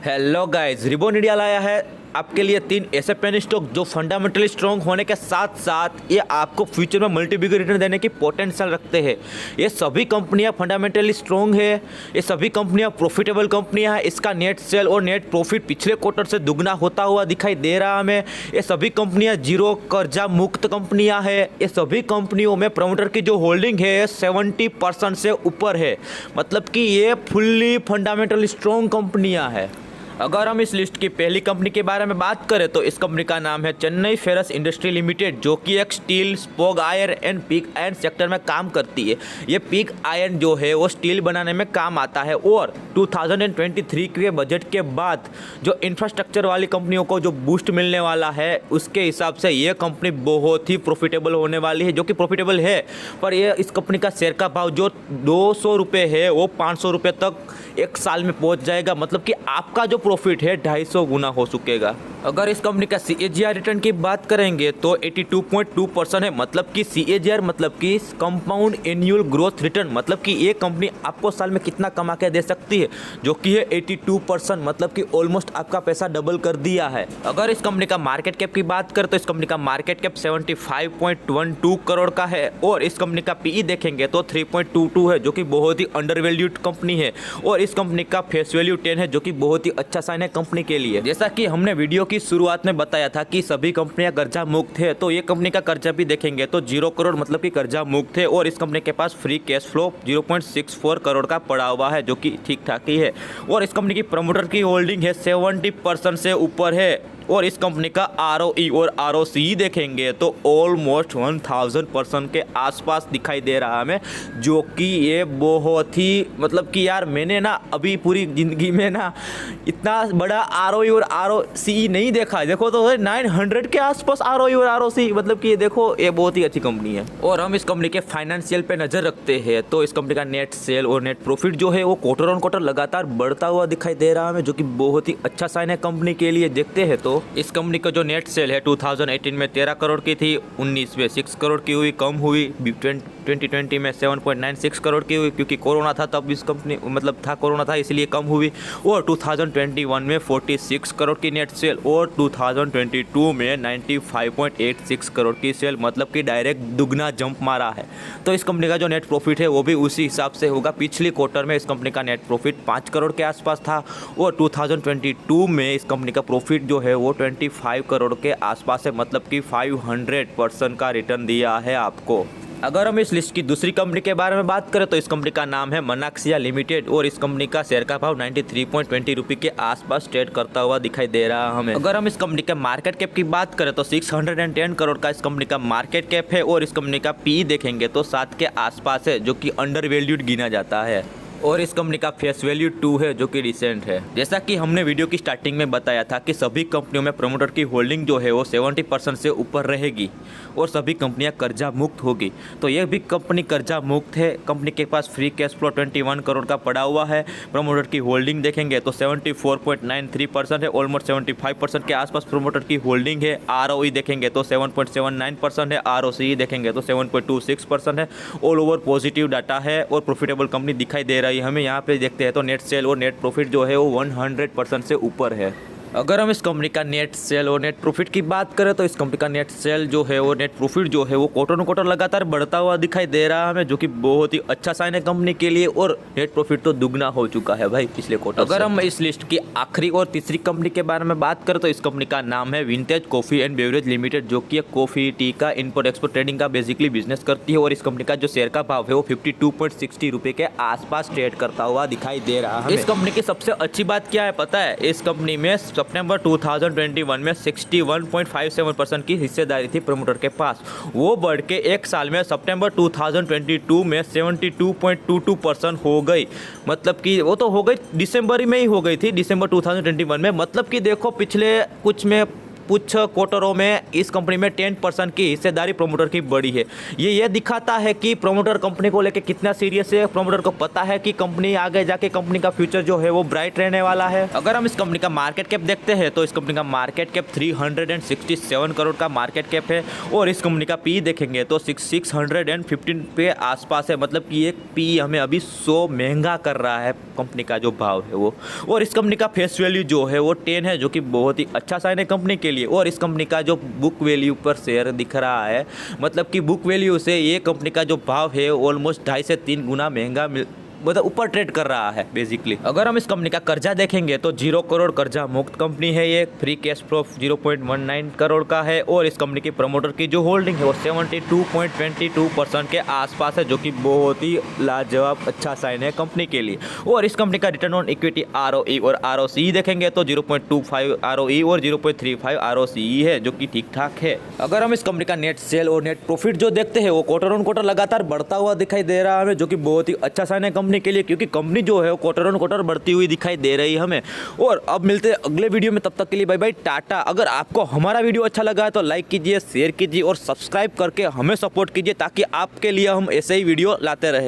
Hello guys, ribbon India लाया है आपके लिए 3 ऐसे पेनी स्टॉक जो फंडामेंटली स्ट्रॉन्ग होने के साथ साथ ये आपको फ्यूचर में मल्टी बिग रिटर्न देने की पोटेंशियल रखते हैं। ये सभी कंपनियां फंडामेंटली स्ट्रॉन्ग है, ये सभी कंपनियां प्रॉफिटेबल कंपनियां हैं। इसका नेट सेल और नेट प्रॉफिट पिछले क्वार्टर से दुगना होता हुआ दिखाई दे रहा है हमें। ये सभी कंपनियां जीरो कर्जा मुक्त कंपनियां हैं। ये सभी कंपनियों में प्रमोटर की जो होल्डिंग है 70% से ऊपर है, मतलब कि ये फुल्ली फंडामेंटली स्ट्रॉन्ग कंपनियां हैं। अगर हम इस लिस्ट की पहली कंपनी के बारे में बात करें तो इस कंपनी का नाम है चेन्नई फेरस इंडस्ट्री लिमिटेड, जो कि एक steel, sponge iron and pig iron sector में काम करती है। ये पिग आयरन जो है वो स्टील बनाने में काम आता है और 2023 के बजट के बाद जो इंफ्रास्ट्रक्चर वाली कंपनियों को जो बूस्ट मिलने वाला है उसके हिसाब से ये कंपनी बहुत ही प्रॉफिटेबल होने वाली है, जो कि प्रॉफिटेबल है। पर ये इस कंपनी का शेयर का भाव जो 200 रुपये है वो 500 रुपये तक एक साल में पहुंच जाएगा, मतलब कि आपका जो प्रॉफिट है 250 गुना हो चुकेगा। अगर इस कंपनी का CAGR रिटर्न की बात करेंगे तो 82.2% है, मतलब कि CAGR मतलब कि कंपाउंड एनुअल ग्रोथ रिटर्न, मतलब कि ये कंपनी आपको साल में कितना कमा के दे सकती है, जो कि है 82%, मतलब कि ऑलमोस्ट आपका पैसा डबल कर दिया है। अगर इस कंपनी का मार्केट कैप की बात करें तो इस कंपनी का मार्केट कैप 75.12 करोड़ का है और इस कंपनी का PE देखेंगे तो 3.22 है, जो कि बहुत ही अंडर वैल्यूड कंपनी है। और इस कंपनी का फेस वैल्यू 10 है, जो कि बहुत ही अच्छा साइन है कंपनी के लिए। जैसा कि हमने वीडियो की शुरुआत में बताया था कि सभी कंपनियां कर्जा मुक्त है, तो ये कंपनी का कर्जा भी देखेंगे तो 0 करोड़, मतलब कि कर्जा मुक्त है। और इस कंपनी के पास फ्री कैश फ्लो 0.64 करोड़ का पड़ा हुआ है, जो कि ठीक ठाक ही है। और इस कंपनी की प्रमोटर की होल्डिंग है 70% से ऊपर है। और इस कंपनी का ROE और ROCE देखेंगे तो ऑलमोस्ट 1000% के आसपास दिखाई दे रहा है हमें, जो कि ये बहुत ही, मतलब कि यार मैंने ना अभी पूरी ज़िंदगी में ना इतना बड़ा ROE और ROCE नहीं देखा है। देखो तो 900 के आसपास ROE और ROCE, मतलब कि ये देखो ये बहुत ही अच्छी कंपनी है। और हम इस कंपनी के फाइनेंशियल पे नज़र रखते हैं तो इस कंपनी का नेट सेल और नेट प्रॉफिट जो है वो क्वार्टर ऑन क्वार्टर लगातार बढ़ता हुआ दिखाई दे रहा है हमें, जो कि बहुत ही अच्छा साइन है कंपनी के लिए। देखते हैं तो इस कंपनी का जो नेट सेल है 2018 में 13 करोड़ की थी, 19 में 6 करोड़ की हुई, कम हुई। 2020 में 7.96 करोड़ की हुई, क्योंकि कोरोना था तब इस कंपनी, मतलब था कोरोना था इसलिए कम हुई। और 2021 में 46 करोड़ की नेट सेल और 2022 में 95.86 करोड़ की सेल, मतलब कि डायरेक्ट दुगना जंप मारा है। तो इस कंपनी का जो नेट प्रॉफिट है वो भी उसी हिसाब से होगा। पिछले क्वार्टर में इस कंपनी का नेट प्रॉफिट 5 करोड़ के आसपास था और 2022 में इस कंपनी का प्रॉफिट जो है वो 25 करोड़ के आसपास है, मतलब कि 500% का रिटर्न दिया है आपको। अगर हम इस लिस्ट की दूसरी कंपनी के बारे में बात करें तो इस कंपनी का नाम है मनाक्सिया लिमिटेड और इस कंपनी का शेयर का भाव 93.20 रुपये के आसपास ट्रेड करता हुआ दिखाई दे रहा है हमें। अगर हम इस कंपनी के मार्केट कैप की बात करें तो 610 करोड़ का इस कंपनी का मार्केट कैप है और इस कंपनी का PE देखेंगे तो 7 के आसपास है, जो कि अंडर वैल्यूड गिना जाता है। और इस कंपनी का फेस वैल्यू 2 है, जो कि रिसेंट है। जैसा कि हमने वीडियो की स्टार्टिंग में बताया था कि सभी कंपनियों में प्रमोटर की होल्डिंग जो है वो 70% से ऊपर रहेगी और सभी कंपनियां कर्जा मुक्त होगी। तो यह भी कंपनी कर्जा मुक्त है। कंपनी के पास फ्री कैश फ्लो 21 करोड़ का पड़ा हुआ है। प्रमोटर की होल्डिंग देखेंगे तो 74.93% है, ऑलमोस्ट 75% के आसपास प्रमोटर की होल्डिंग है। ROE देखेंगे तो 7.79% है, ROCE देखेंगे तो 7.26% है। ऑल ओवर पॉजिटिव डाटा है और प्रॉफिटेबल कंपनी दिखाई दे रही है हमें। यहाँ पे देखते हैं तो नेट सेल और नेट प्रॉफिट जो है वो 100% से ऊपर है। अगर हम इस कंपनी का नेट सेल और नेट प्रॉफिट की बात करें तो इस कंपनी का नेट सेल जो है वो नेट प्रॉफिट जो है वो क्वार्टर ऑन क्वार्टर लगातार बढ़ता हुआ दिखाई दे रहा है हमें, जो कि बहुत ही अच्छा साइन है कंपनी के लिए। और नेट प्रॉफिट तो दुगना हो चुका है भाई पिछले क्वार्टर। अगर हम इस लिस्ट की आखिरी और तीसरी कंपनी के बारे में बात करें तो इस कंपनी का नाम है vintage coffee and beverage limited, जो कि कॉफी टी का इम्पोर्ट एक्सपोर्ट ट्रेडिंग का बेसिकली बिजनेस करती है। और इस कंपनी का जो शेयर का भाव है वो 52.60 रुपये के आसपास ट्रेड करता हुआ दिखाई दे रहा है। इस कंपनी की सबसे अच्छी बात क्या है पता है? इस कंपनी में सितंबर 2021 में 61.57% की हिस्सेदारी थी प्रमोटर के पास। वो बढ़ के एक साल में सितंबर 2022 में 72.22% हो गई, मतलब कि वो तो हो गई दिसंबर में ही हो गई थी, दिसंबर 2021 में। मतलब कि देखो पिछले कुछ में कुछ क्वार्टरों में इस कंपनी में 10% की हिस्सेदारी प्रोमोटर की बढ़ी है। ये दिखाता है कि प्रोमोटर कंपनी को लेकर कितना सीरियस है। प्रोमोटर को पता है कि कंपनी आगे जाके कंपनी का फ्यूचर जो है वो ब्राइट रहने वाला है। अगर हम इस कंपनी का मार्केट कैप देखते हैं तो इस कंपनी का मार्केट कैप 367 करोड़ का मार्केट कैप है और इस कंपनी का पी देखेंगे तो 615 पे आसपास है। मतलब कि एक पी हमें अभी 100 महंगा कर रहा है कंपनी का जो भाव है वो। और इस कंपनी का फेस वैल्यू जो है वो 10 है, जो कि बहुत ही अच्छा साइन है कंपनी के लिए। और इस कंपनी का जो बुक वैल्यू पर शेयर दिख रहा है, मतलब कि बुक वैल्यू से ये कंपनी का जो भाव है ऑलमोस्ट 2.5 से 3 गुना महंगा मतलब ऊपर ट्रेड कर रहा है बेसिकली। अगर हम इस कंपनी का कर्जा देखेंगे तो 0 करोड़ कर्जा मुक्त कंपनी है ये। फ्री कैश फ्लो 0.19 करोड़ का है और इस कंपनी की प्रमोटर की जो होल्डिंग है वो 72.22% के आसपास है, जो कि बहुत ही लाजवाब अच्छा साइन है कंपनी के लिए। और इस कंपनी का रिटर्न ऑन इक्विटी ROE और ROCE देखेंगे तो 0.25 ROE और 0.35 ROCE है, जो कि ठीक ठाक है। अगर हम इस कंपनी का नेट सेल और नेट प्रॉफिट जो देखते हैं वो क्वार्टर ऑन क्वार्टर लगातार बढ़ता हुआ दिखाई दे रहा है हमें, जो कि बहुत ही अच्छा साइन है कंपनी के लिए, क्योंकि कंपनी जो है वो क्वार्टर ऑन क्वार्टर बढ़ती हुई दिखाई दे रही है हमें। और अब मिलते हैं अगले वीडियो में, तब तक के लिए बाय बाय टाटा। अगर आपको हमारा वीडियो अच्छा लगा है तो लाइक कीजिए, शेयर कीजिए और सब्सक्राइब करके हमें सपोर्ट कीजिए, ताकि आपके लिए हम ऐसे ही वीडियो लाते रहे।